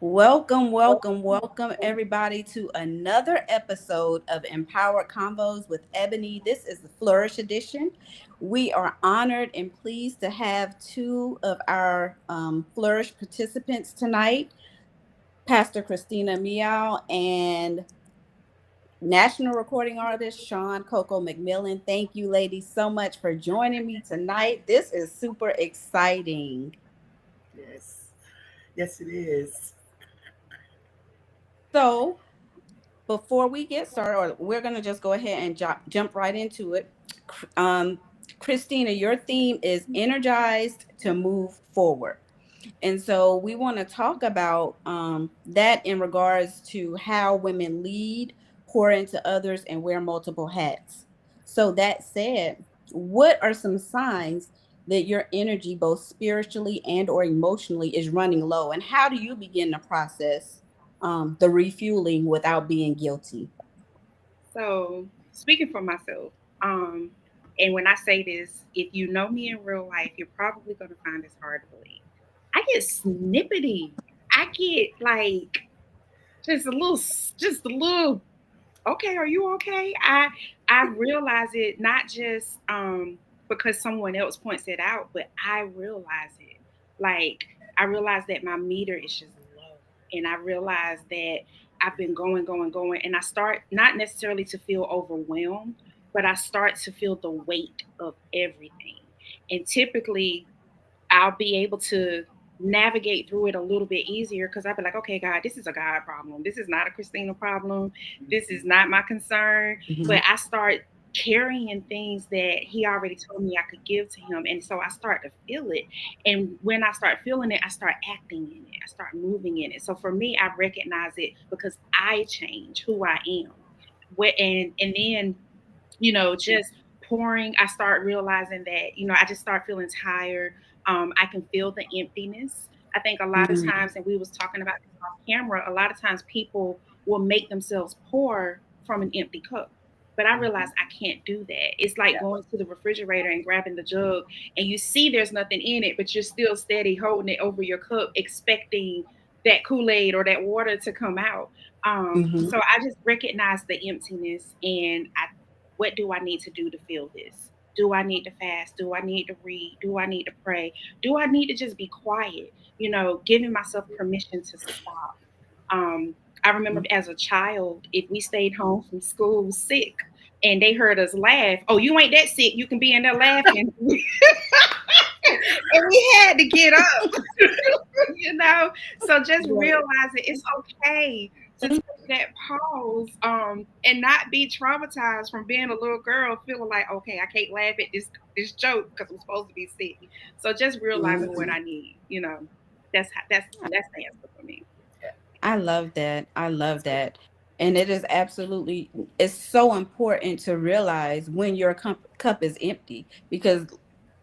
Welcome, everybody, to another episode of Empowered Convos with Ebony. This is the Flourish edition. We are honored and pleased to have two of our Flourish participants tonight, Pastor Christina Mial and national recording artist Sean Coco McMillan. Thank you, ladies, so much for joining me tonight. This is super exciting. Yes. Yes, it is. So, before we get started, or we're going to just go ahead and jump right into it. Um, Christina, your theme is energized to move forward. And so we want to talk about that in regards to how women lead, pour into others, and wear multiple hats. So, that said, what are some signs that your energy, both spiritually and or emotionally, is running low? And how do you begin the process, the refueling without being guilty? So, speaking for myself, um, and when I say this, if you know me in real life, you're probably going to find this hard to believe. I get snippety. I get like just a little. Okay, are you okay? I realize it not just because someone else points it out, but I realize it. Like I realize that my meter is just low, and I realize that I've been going, and I start not necessarily to feel overwhelmed, but I start to feel the weight of everything. And typically, I'll be able to navigate through it a little bit easier because I'll be like, okay, God, this is a God problem. This is not a Christina problem. This is not my concern. Mhm. But I start carrying things that He already told me I could give to Him. And so I start to feel it. And when I start feeling it, I start acting in it. I start moving in it. So for me, I recognize it because I change who I am. And then just pouring, I start realizing that, I just start feeling tired. I can feel the emptiness. I think a lot of Mhm. times, and we was talking about this off camera, a lot of times people will make themselves pour from an empty cup. But I realize I can't do that. It's like Yeah. going to the refrigerator and grabbing the jug and you see there's nothing in it, but you're still steady holding it over your cup, expecting that Kool-Aid or that water to come out. Mhm. So I just recognize the emptiness and what do I need to do to feel this? Do I need to fast? Do I need to read? Do I need to pray? Do I need to just be quiet? Giving myself permission to stop. I remember as a child, if we stayed home from school sick and they heard us laugh, oh, you ain't that sick. You can be in there laughing. And we had to get up, you know. So just Right. realizing it's okay to take that pause, and not be traumatized from being a little girl, feeling like, okay, I can't laugh at this joke because I'm supposed to be sick. So just realizing what Mhm. I need, that's the answer for me. Yeah. I love that. I love that. And it is absolutely, it's so important to realize when your cup is empty because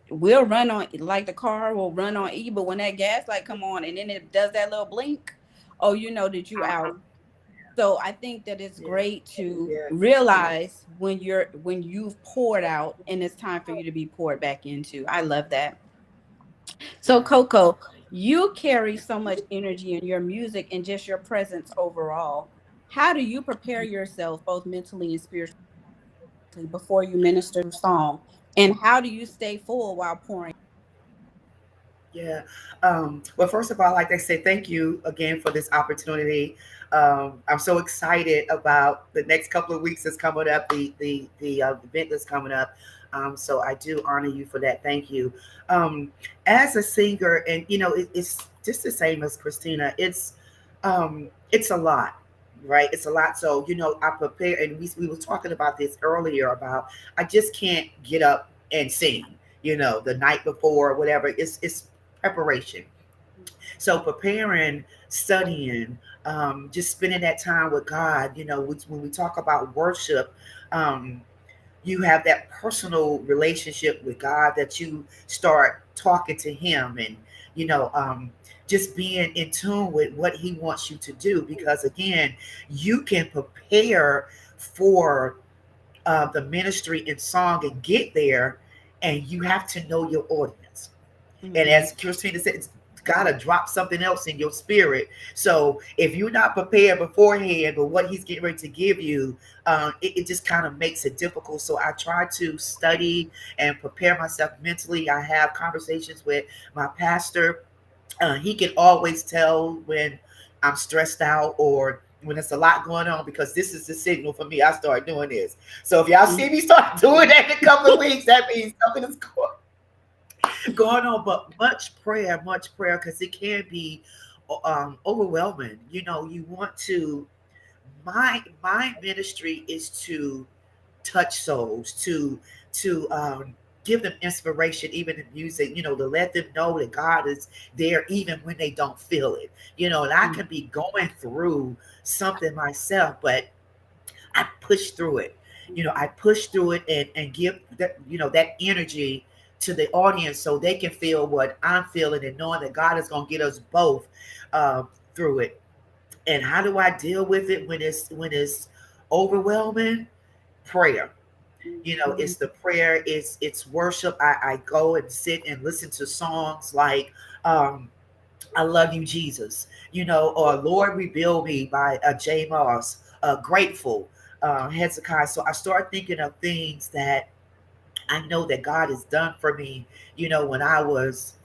we'll run on, like the car will run on E, but when that gas light come on and then it does that little blink, oh, you know that you Uh-huh. out. So I think that it's Yeah. great to Yeah. realize when you've poured out and it's time for you to be poured back into. I love that. So, Yeah. Coco, you carry so much energy in your music and just your presence overall. How do you prepare yourself, both mentally and spiritually, before you minister song? And how do you stay full while pouring? Yeah. Well, first of all, like I say, thank you again for this opportunity. I'm so excited about the next couple of weeks that's coming up, the event that's coming up. So I do honor you for that. Thank you. Um, as a singer, and it's just the same as Christina. It's a lot, right? It's a lot. So I prepare, and we were talking about this earlier about I just can't get up and sing. The night before, or whatever. It's preparation. So preparing, studying, just spending that time with God. When we talk about worship, um, you have that personal relationship with God that you start talking to Him, and you know, um, just being in tune with what He wants you to do. Because again, you can prepare for the ministry in song and get there, and you have to know your audience. And Mhm. as Christina said, gotta drop something else in your spirit. So if you're not prepared beforehand, but what he's getting ready to give you, it just kind of makes it difficult. So I try to study and prepare myself mentally. I have conversations with my pastor. He can always tell when I'm stressed out or when it's a lot going on, because this is the signal for me. I start doing this. So if y'all see me start doing that in a couple of weeks, that means something is going on. But much prayer, because it can be overwhelming. You want to. My ministry is to touch souls, to give them inspiration, even in music, to let them know that God is there even when they don't feel it. And I can be going through something myself, but I push through it. I push through it and give that energy to the audience so they can feel what I'm feeling, and knowing that God is going to get us both through it. And how do I deal with it when it's overwhelming? Prayer. It's the prayer, it's worship. I go and sit and listen to songs like I Love You, Jesus, or Lord Rebuild Me by J Moss, Grateful, Hezekiah. So I start thinking of things that I know that God has done for me, when I was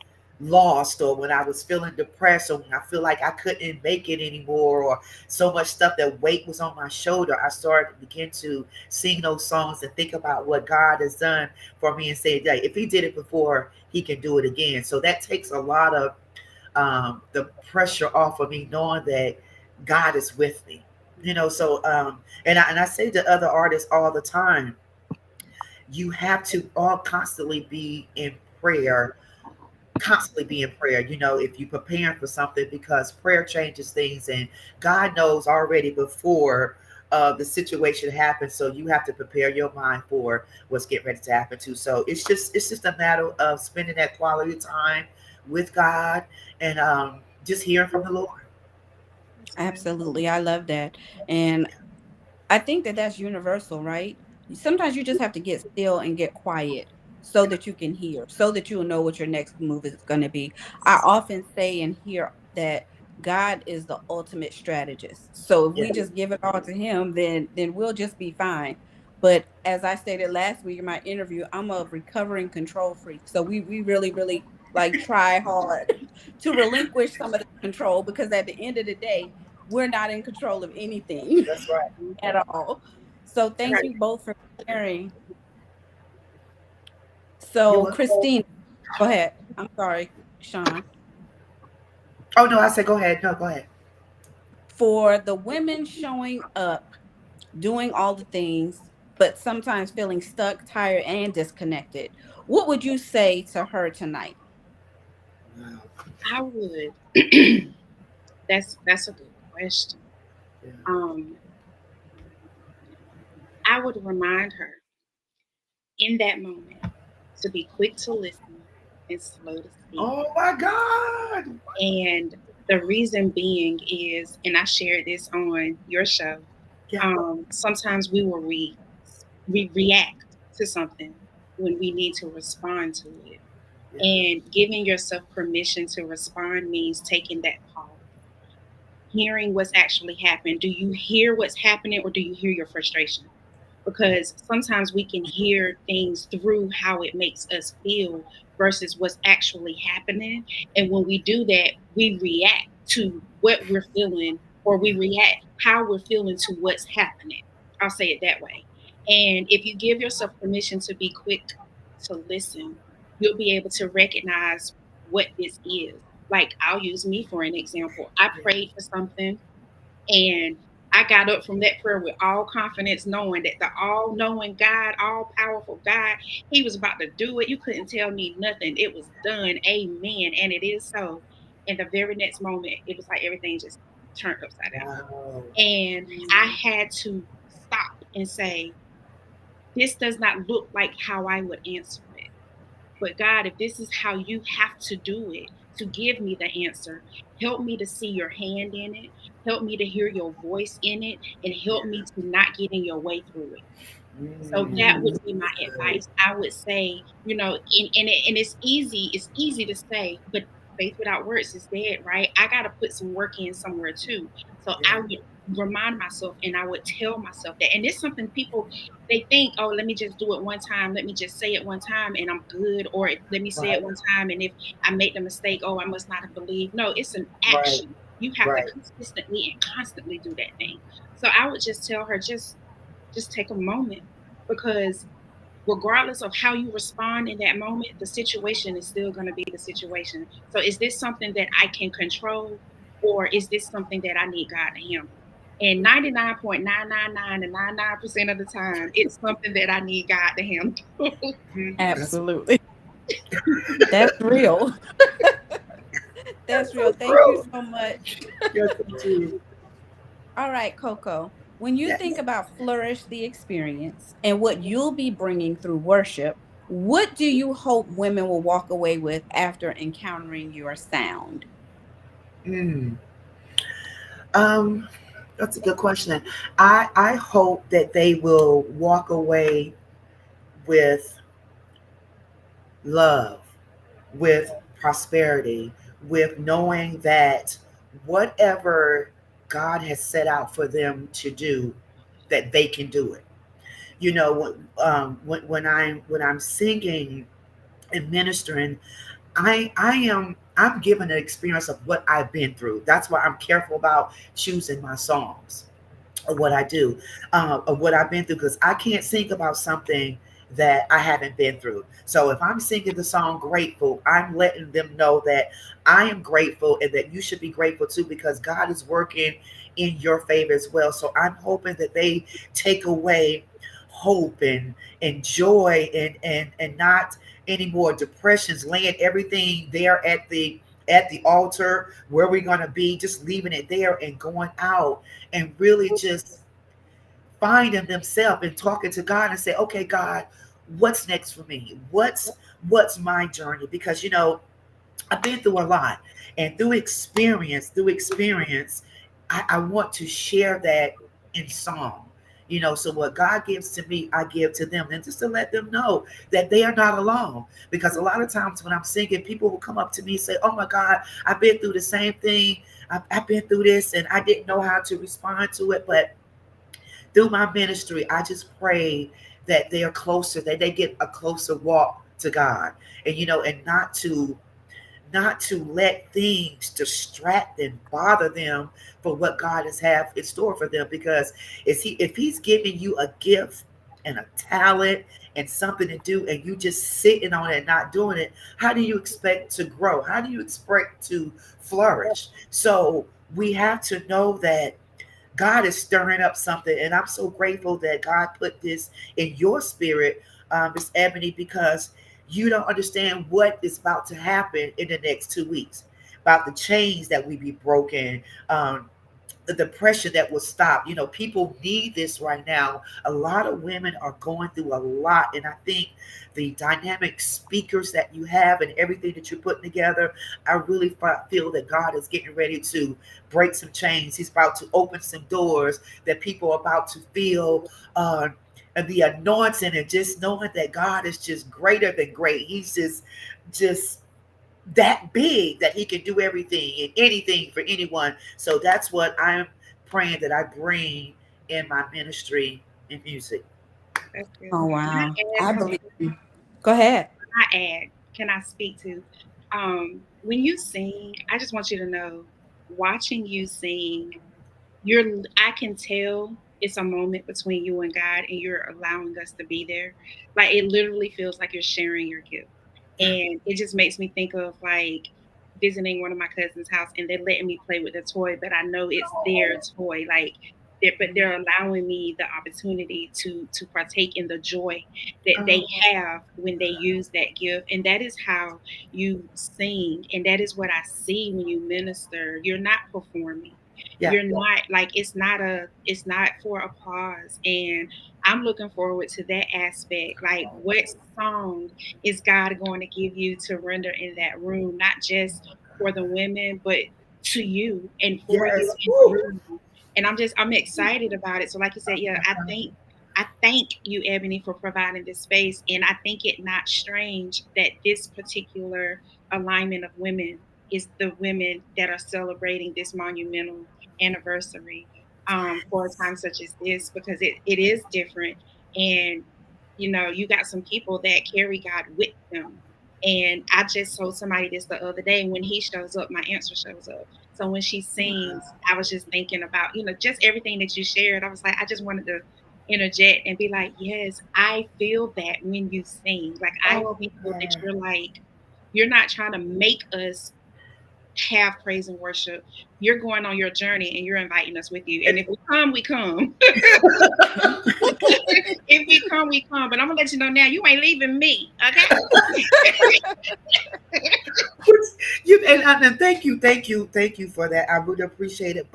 lost, or when I was feeling depressed, or when I feel like I couldn't make it anymore, or so much stuff that weight was on my shoulder. I started to begin to sing those songs and think about what God has done for me, and say that if he did it before, he can do it again. So that takes a lot of the pressure off of me, knowing that God is with me. And I say to other artists all the time, you have to all constantly be in prayer, constantly be in prayer, if you're preparing for something, because prayer changes things, and God knows already before the situation happens. So you have to prepare your mind for what's getting ready to happen too. So it's just a matter of spending that quality time with God, and just hearing from the Lord. Absolutely. I love that. And I think that that's universal, right? Sometimes you just have to get still and get quiet so that you can hear, so that you'll know what your next move is going to be. I often say and hear that God is the ultimate strategist. So if Yeah, we just give it all to him, then we'll just be fine. But as I stated last week in my interview, I'm a recovering control freak. So we really, really like try hard to relinquish some of the control, because at the end of the day, we're not in control of anything that's right. at all. So thank Right. you both for sharing. You So want? Christine, go ahead. I'm sorry, Sean. Oh no, I said go ahead. No, go ahead. For the women showing up, doing all the things, but sometimes feeling stuck, tired, and disconnected, what would you say to her tonight? Wow. I would. That's a good question. Yeah. Um, I would remind her in that moment to be quick to listen and slow to speak. Oh my God. And the reason being is, and I shared this on your show, Yeah. sometimes we react to something when we need to respond to it. Yeah. And giving yourself permission to respond means taking that pause, hearing what's actually happened. Do you hear what's happening, or do you hear your frustration? Because sometimes we can hear things through how it makes us feel versus what's actually happening. And when we do that, we react to what we're feeling, or we react how we're feeling to what's happening. I'll say it that way. And if you give yourself permission to be quick to listen, you'll be able to recognize what this is. Like, I'll use me for an example. I Yeah. prayed for something, and I got up from that prayer with all confidence, knowing that the all knowing God, all powerful God, He was about to do it. You couldn't tell me nothing. It was done. Amen. And it is so. And the very next moment, it was like everything just turned upside down. Wow. And I had to stop and say, this does not look like how I would answer it. But God, if this is how you have to do it to give me the answer, help me to see your hand in it. Help me to hear your voice in it, and help me to not get in your way through it. So that would be my Good. advice. I would say, and it's easy. It's easy to say, but faith without works is dead, right? I got to put some work in somewhere too. So I would remind myself and I would tell myself that. And it's something people, they think, oh, let me just do it one time. Let me just say it one time and I'm good. Or let me say it Right. one time. And if I make the mistake, oh, I must not have believed. No, it's an Right. action. You have to Right. consistently and constantly do that thing. So I would just tell her, just take a moment, because regardless of how you respond in that moment, the situation is still going to be the situation. So is this something that I can control, or is this something that I need God to handle? And 99.999 and 99% of the time, it's something that I need God to handle. That's Absolutely. That's real. That's real. so Thank you true. so much. Yes, so true. All right, Coco. When you Yes. think about Flourish the Experience and what you'll be bringing through worship, what do you hope women will walk away with after encountering your sound? Mm. Um, that's a good question. I hope that they will walk away with love, with prosperity, with knowing that whatever God has set out for them to do, that they can do it. You know, when I'm singing and ministering, I'm given an experience of what I've been through. That's why I'm careful about choosing my songs or what I do, or what I've been through, because I can't sing about something that I haven't been through. So if I'm singing the song Grateful, I'm letting them know that I am grateful and that you should be grateful too, because God is working in your favor as well. So I'm hoping that they take away hope and joy and not any more depressions, laying everything there at the altar where we're going to be, just leaving it there and going out and really just finding themselves and talking to God and say, okay, God, what's next for me? What's my journey? Because I've been through a lot, and through experience, I want to share that in song. So what God gives to me, I give to them, and just to let them know that they are not alone. Because a lot of times when I'm singing, people will come up to me and say, "Oh my God, I've been through the same thing. I've been through this, and I didn't know how to respond to it." But through my ministry, I just pray that they are closer, that they get a closer walk to God, and not to let things distract and bother them for what God has have in store for them. Because if He's giving you a gift and a talent and something to do, and you just sitting on it and not doing it, how do you expect to grow? How do you expect to flourish? So we have to know that God is stirring up something, and I'm so grateful that God put this in your spirit, Miss Ebony, because you don't understand what is about to happen in the next 2 weeks, about the chains that we be broken, the depression that will stop. People need this right now. A lot of women are going through a lot, and I think the dynamic speakers that you have and everything that you're putting together, I really feel that God is getting ready to break some chains. He's about to open some doors that people are about to feel. And the anointing, and just knowing that God is just greater than great. He's just that big that He can do everything and anything for anyone. So that's what I'm praying that I bring in my ministry in music. That's good. Oh, Can wow. I add I something? believe you. Go ahead. Can I speak to? When you sing, I just want you to know, watching you sing, I can tell it's a moment between you and God, and you're allowing us to be there. Like, it literally feels like you're sharing your gift. And it just makes me think of, like, visiting one of my cousin's house and they're letting me play with the toy, but I know it's their toy. Like, but they're allowing me the opportunity to partake in the joy that they Oh, have when they use that gift. And that is how you sing, and that is what I see when you minister. You're not performing. yeah. You're not, like, it's not for applause. And I'm looking forward to that aspect. Like, what song is God going to give you to render in that room, not just for the women, but to you and for you Yes. and Woo. through you. And I'm excited about it. So like you said, yeah, I thank you, Ebony, for providing this space. And I think it not strange that this particular alignment of women is the women that are celebrating this monumental anniversary for a time such as this, because it is different. And you got some people that carry God with them. And I just told somebody this the other day: when he shows up, my answer shows up. So when she sings, I was just thinking about, just everything that you shared. I was like, I just wanted to interject and be like, yes, I feel that when you sing. Like, I Oh, feel that yeah. you're not trying to make us have praise and worship. You're going on your journey and you're inviting us with you. And if we come, we come. If we come, we come. But I'm gonna let you know now, you ain't leaving me, okay? And thank you for that. I really appreciate it.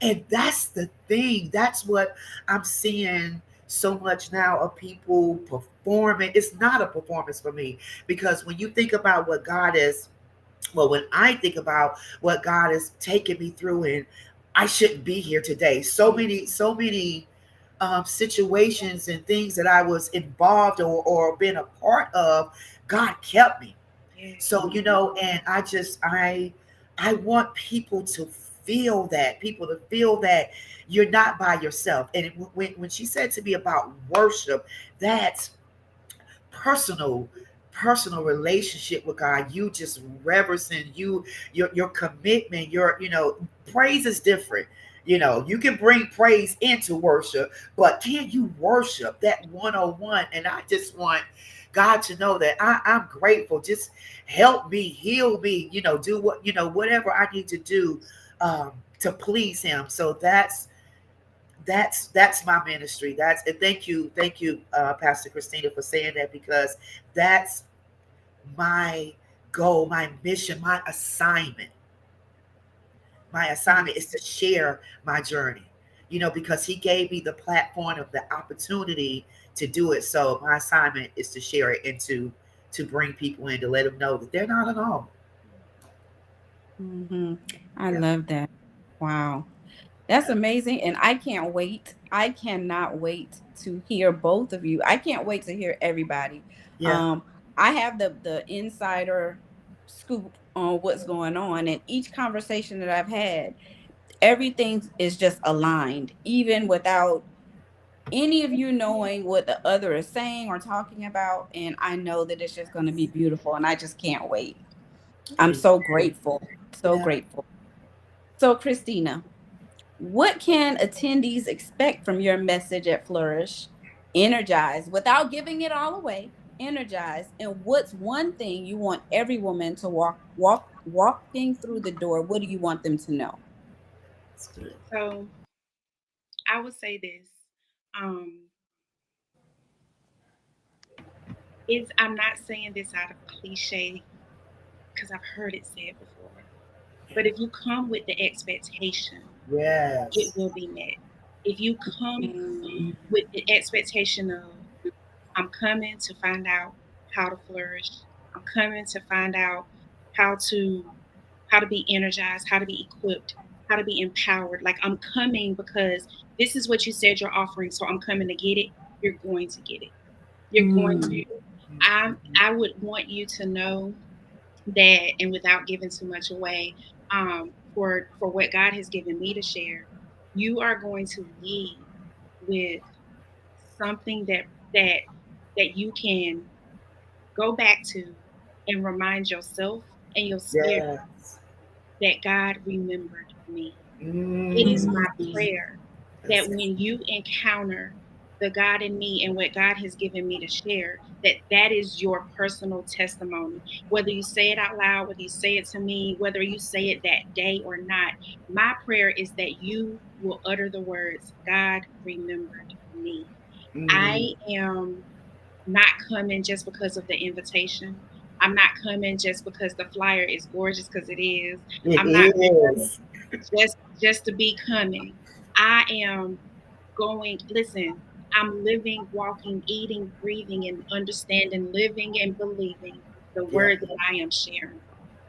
And that's the thing. That's what I'm seeing so much now of people performing. It's not a performance for me, because when you think about what God is, well, when I think about what God has taken me through, and I shouldn't be here today. So many situations and things that I was involved or been a part of, God kept me. Yeah. So, and I want people to feel that, you're not by yourself. And when she said to me about worship, that's personal relationship with God. You just reverencing your commitment, praise is different. You can bring praise into worship, but can you worship that 101? And I just want God to know that I'm grateful. Just help me, heal me, do whatever I need to do to please him. So that's my ministry. And thank you, Pastor Christina, for saying that, because that's my goal, my mission, my assignment is to share my journey, because he gave me the platform of the opportunity to do it. So my assignment is to share it, and to bring people in, to let them know that they're not alone. Hmm. I Yeah. love that. Wow. That's amazing. And I can't wait. I cannot wait to hear both of you. I can't wait to hear everybody. Yeah. Um, I have the insider scoop on what's going on, and each conversation that I've had, everything is just aligned, even without any of you knowing what the other is saying or talking about. And I know that it's just going to be beautiful, and I just can't wait. I'm so grateful. So Yeah. grateful. So, Christina, what can attendees expect from your message at Flourish? Energize without giving it all away. Energize. And what's one thing you want every woman to walking through the door? What do you want them to know? It's good. So I would say this. Um, I'm not saying this out of cliche because I've heard it said before. But if you come with the expectation, it Yes. will be met. If you come Mm. with the expectation of, I'm coming to find out how to flourish. I'm coming to find out how to how to be energized, how to be equipped, how to be empowered. Like, I'm coming because this is what you said you're offering, so I'm coming to get it. You're going to get it. You're going to. Mm. I would want you to know that, and without giving too much away, for what God has given me to share, you are going to leave with something that that you can go back to and remind yourself and your spirit Yes. that God remembered me. It is Mm. my Mm. prayer that That's it. when you encounter the God in me and what God has given me to share, that is your personal testimony. Whether you say it out loud, whether you say it to me, whether you say it that day or not, my prayer is that you will utter the words, God remembered me. Mm. I am not coming just because of the invitation. I'm not coming just because the flyer is gorgeous, because it is. It I'm not coming is. just to be coming. I am going, listen, I'm living, walking, eating, breathing, and understanding, living and believing the Yeah. word that I am sharing.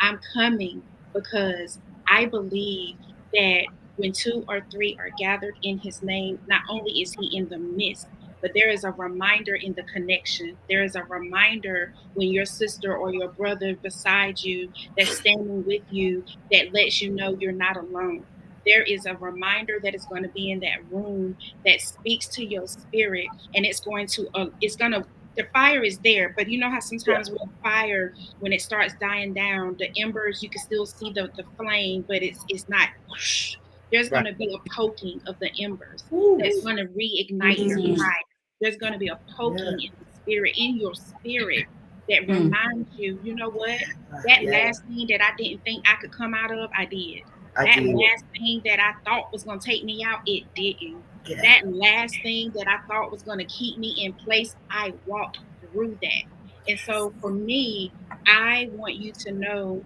I'm coming because I believe that when two or three are gathered in his name, not only is he in the midst, but there is a reminder in the connection. There is a reminder when your sister or your brother beside you that's standing with you that lets you know you're not alone. There is a reminder that is going to be in that room that speaks to your spirit, and it's going to, the fire is there, but you know how Yeah. sometimes with fire, when it starts dying down, the embers, you can still see the flame, but it's not whoosh. There's going Right. to be a poking of the embers Ooh. that's going to reignite the Mm, fire. There's going to be a Yeah. poking in the spirit, in your spirit, that mm. reminds you, you know what? That Yeah. last thing that I didn't think I could come out of, I did. I That did. last thing that I thought was going to take me out, it didn't. Yeah. That last thing that I thought was going to keep me in place, I walked through that. And so for me, I want you to know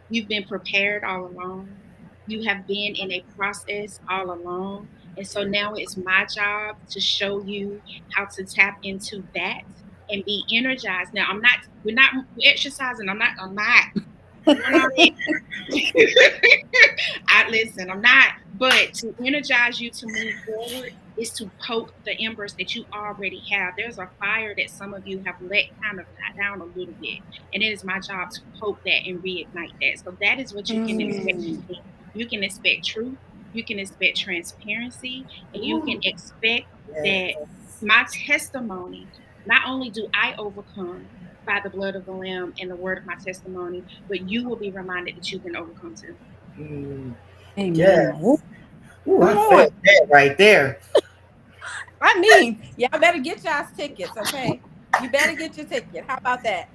you've been prepared all along. You have been in a process all along. And so now it's my job to show you how to tap into that and be energized. Now we're not exercising. We're not I listen, I'm not, but to energize you to move forward is to poke the embers that you already have. There's a fire that some of you have let kind of die down a little bit. And it is my job to poke that and reignite that. So that is what you can expect Mm. from me. You can expect truth, you can expect transparency, and you can Ooh. expect Yeah. that my testimony, not only do I overcome by the blood of the Lamb and the word of my testimony, but you will be reminded that you can overcome too. Mm. Amen. Woo, Yes. Ooh, come I on. felt that right there. I mean, y'all better get y'all's tickets, okay? You better get your ticket. How about that?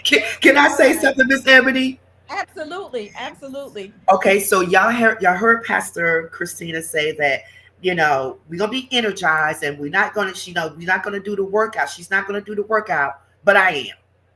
Can I All say right. something, Miss Ebony? Absolutely. Absolutely. Okay, so y'all heard Pastor Christina say that, we're gonna be energized and we're not gonna do the workout. She's not gonna do the workout, but I am.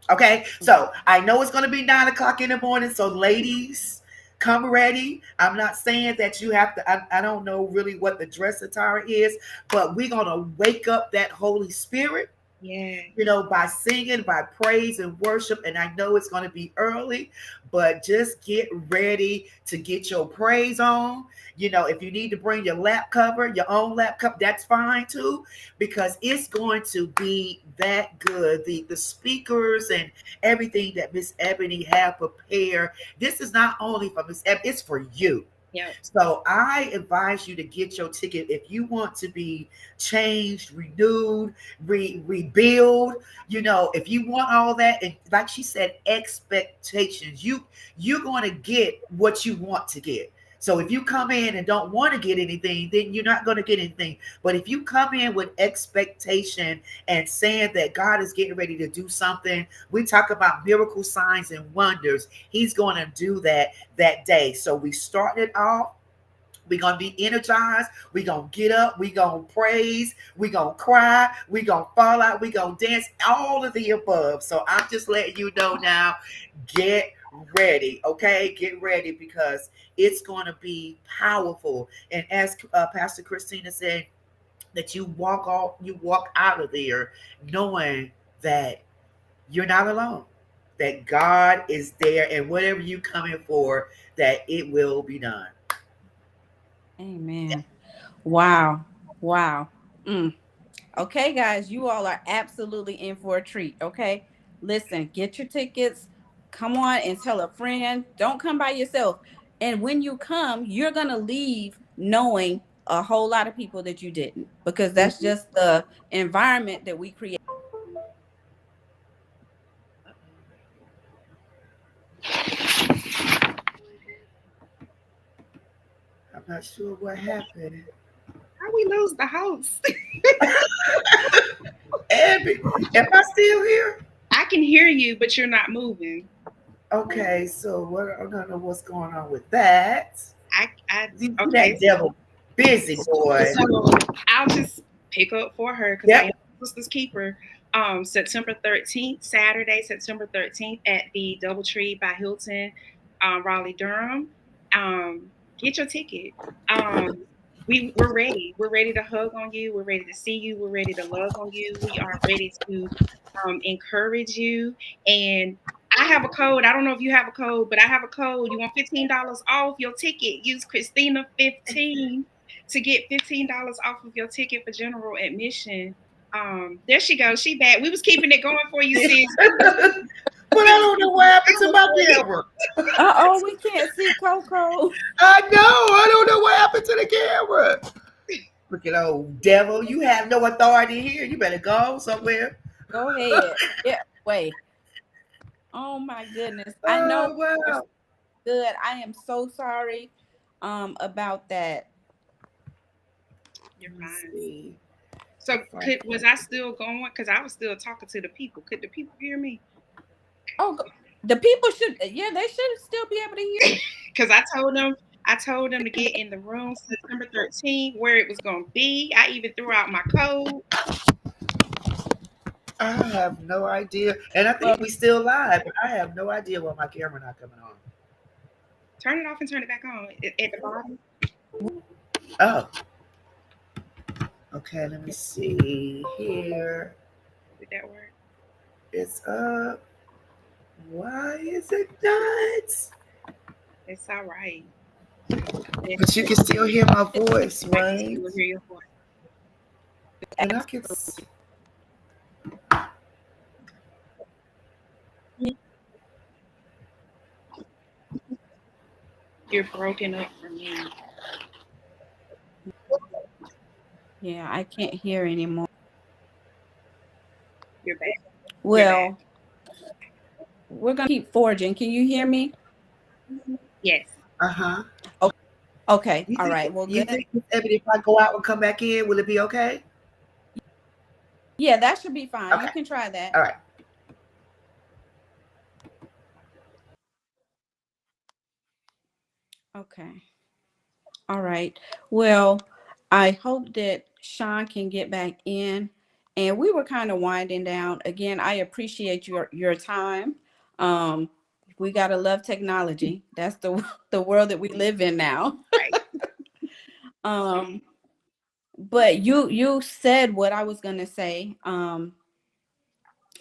Okay, so I know it's gonna be 9 o'clock in the morning. So ladies, come ready. I'm not saying that you have to, I don't know really what the dress attire is, but we're gonna wake up that Holy Spirit, Yeah. by singing, by praise and worship. And I know it's going to be early, but just get ready to get your praise on. If you need to bring your lap cover, your own lap cover, that's fine too, because it's going to be that good. The speakers and everything that Miss Ebony have prepared. This is not only for Miss Ebony, it's for you. Yep. So I advise you to get your ticket if you want to be changed, renewed, rebuild. If you want all that, and like she said, expectations. You're going to get what you want to get. So if you come in and don't want to get anything, then you're not going to get anything. But if you come in with expectation and saying that God is getting ready to do something, we talk about miracle signs and wonders. He's going to do that day. So we started off. We're going to be energized. We're going to get up. We're going to praise. We're going to cry. We're going to fall out. We're going to dance. All of the above. So I'm just letting you know now, get ready. Okay? Get ready, because it's going to be powerful. And as Pastor Christina said, that you walk out of there knowing that you're not alone, that God is there, and whatever you come in for, that it will be done. Amen. Wow. Wow. Mm. Okay, guys, you all are absolutely in for a treat. Okay, listen, get your tickets. Come on and tell a friend. Don't come by yourself. And when you come, you're going to leave knowing a whole lot of people that you didn't, because that's just the environment that we create. I'm not sure what happened. How we lose the host? Abby, am I still here? I can hear you, but you're not moving. Okay, so I don't know what's going on with that. I You okay. that devil busy boy. So I'll just pick up for her because I Yep. am sister's keeper. September 13th, Saturday, September 13th at the DoubleTree by Hilton, Raleigh, Durham. Get your ticket. We're ready. We're ready to hug on you. We're ready to see you. We're ready to love on you. We are ready to encourage you. And I have a code. I don't know if you have a code, but I have a code. You want $15 off your ticket? Use Christina 15. to get $15 off of your ticket for general admission. There she goes. She back. We was keeping it going for you, sis. But I don't know what happened to my camera. Uh-oh, we can't see Coco. I know. I don't know what happened to the camera. Freaking old devil. You have no authority here. You better go somewhere. Go ahead. Yeah, wait. Oh my goodness. I know. Oh, wow. Good. I am so sorry about that. You're Let me fine. see. So was I still going? Because I was still talking to the people. Could the people hear me? Oh, the people should. Yeah, they should still be able to hear. Because I told them to get in the room September 13th, where it was going to be. I even threw out my code. I have no idea. And I think we still live, but I have no idea why my camera not coming on. Turn it off and turn it back on at the bottom. Oh. Okay, let me see here. Did that work? It's up. Why is it not? It's all right. But you can still hear my voice, right? I can still hear your voice. And I can. You're broken up for me. Yeah, I can't hear anymore. You're back. Well, we're gonna keep forging. Can you hear me? Yes. Uh-huh. Okay. All right. Well, you good. think, Eboni, if I go out and come back in, will it be okay? Yeah, that should be fine. Okay. You can try that. All right. Okay. All right. Well, I hope that Sean can get back in. And we were kind of winding down. Again, I appreciate your time. We gotta love technology. That's the world that we live in now. Right. But you said what I was gonna say.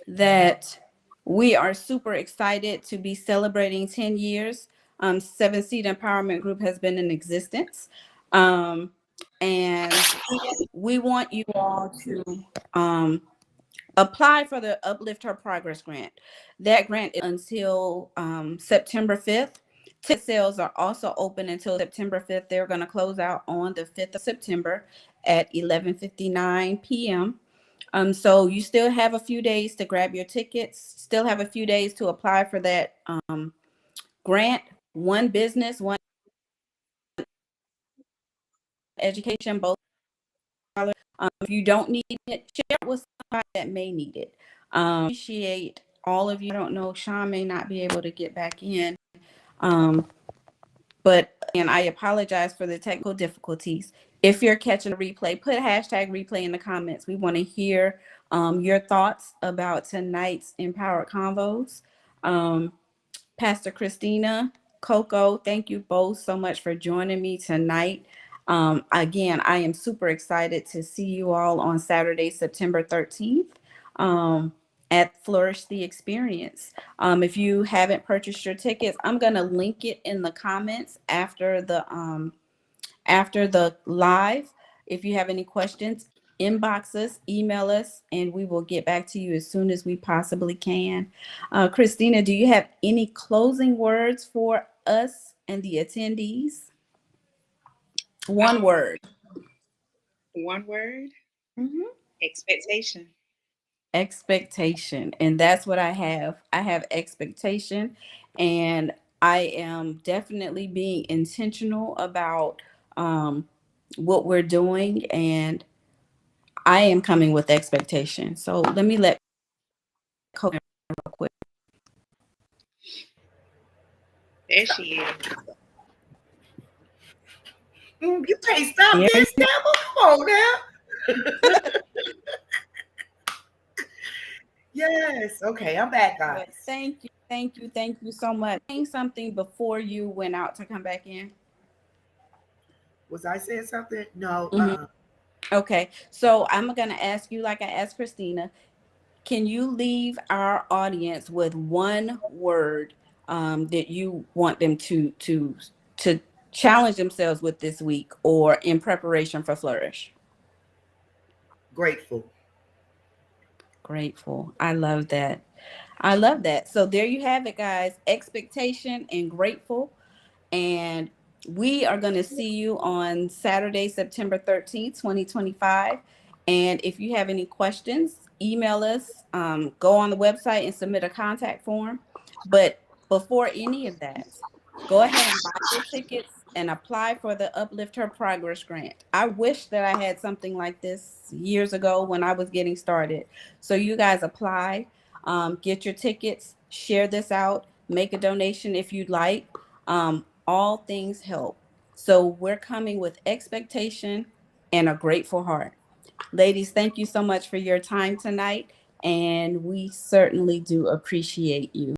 That we are super excited to be celebrating 10 years. Seven Seed Empowerment Group has been in existence. And we want you all to apply for the Uplift Her Progress Grant. That grant is until September 5th. Ticket sales are also open until September 5th. They're going to close out on the 5th of September at 11:59 p.m. So you still have a few days to grab your tickets, still have a few days to apply for that grant. One business, one education, both. If you don't need it, share it with somebody that may need it. Appreciate all of you. I don't know, Sean may not be able to get back in. And I apologize for the technical difficulties. If you're catching a replay, put hashtag replay in the comments. We want to hear your thoughts about tonight's Empowered Convos. Pastor Christina, Coco, thank you both so much for joining me tonight. Again, I am super excited to see you all on Saturday, September 13th at Flourish the Experience. If you haven't purchased your tickets, I'm going to link it in the comments after the live. If you have any questions, inbox us, email us, and we will get back to you as soon as we possibly can. Christina, do you have any closing words for us and the attendees? One word. One word. Mm-hmm. Expectation. Expectation. And that's what I have. I have expectation, and I am definitely being intentional about what we're doing, and I am coming with expectation. So let me let Coco real quick. There she is. You can't stop this, devil. Come on now. Yes. Okay, I'm back, guys. Thank you so much. Saying something before you went out to come back in? Was I saying something? No. Mm-hmm. Okay, so I'm going to ask you, like I asked Christina, can you leave our audience with one word that you want them to challenge themselves with this week or in preparation for Flourish? Grateful. Grateful. I love that. I love that. So there you have it, guys. Expectation and grateful. And we are going to see you on Saturday, September 13th, 2025. And if you have any questions, email us, go on the website and submit a contact form. But before any of that, go ahead and buy your tickets and apply for the Uplift Her Progress Grant. I wish that I had something like this years ago when I was getting started. So you guys apply, get your tickets, share this out, make a donation if you'd like. All things help. So we're coming with expectation and a grateful heart. Ladies, thank you so much for your time tonight. And we certainly do appreciate you.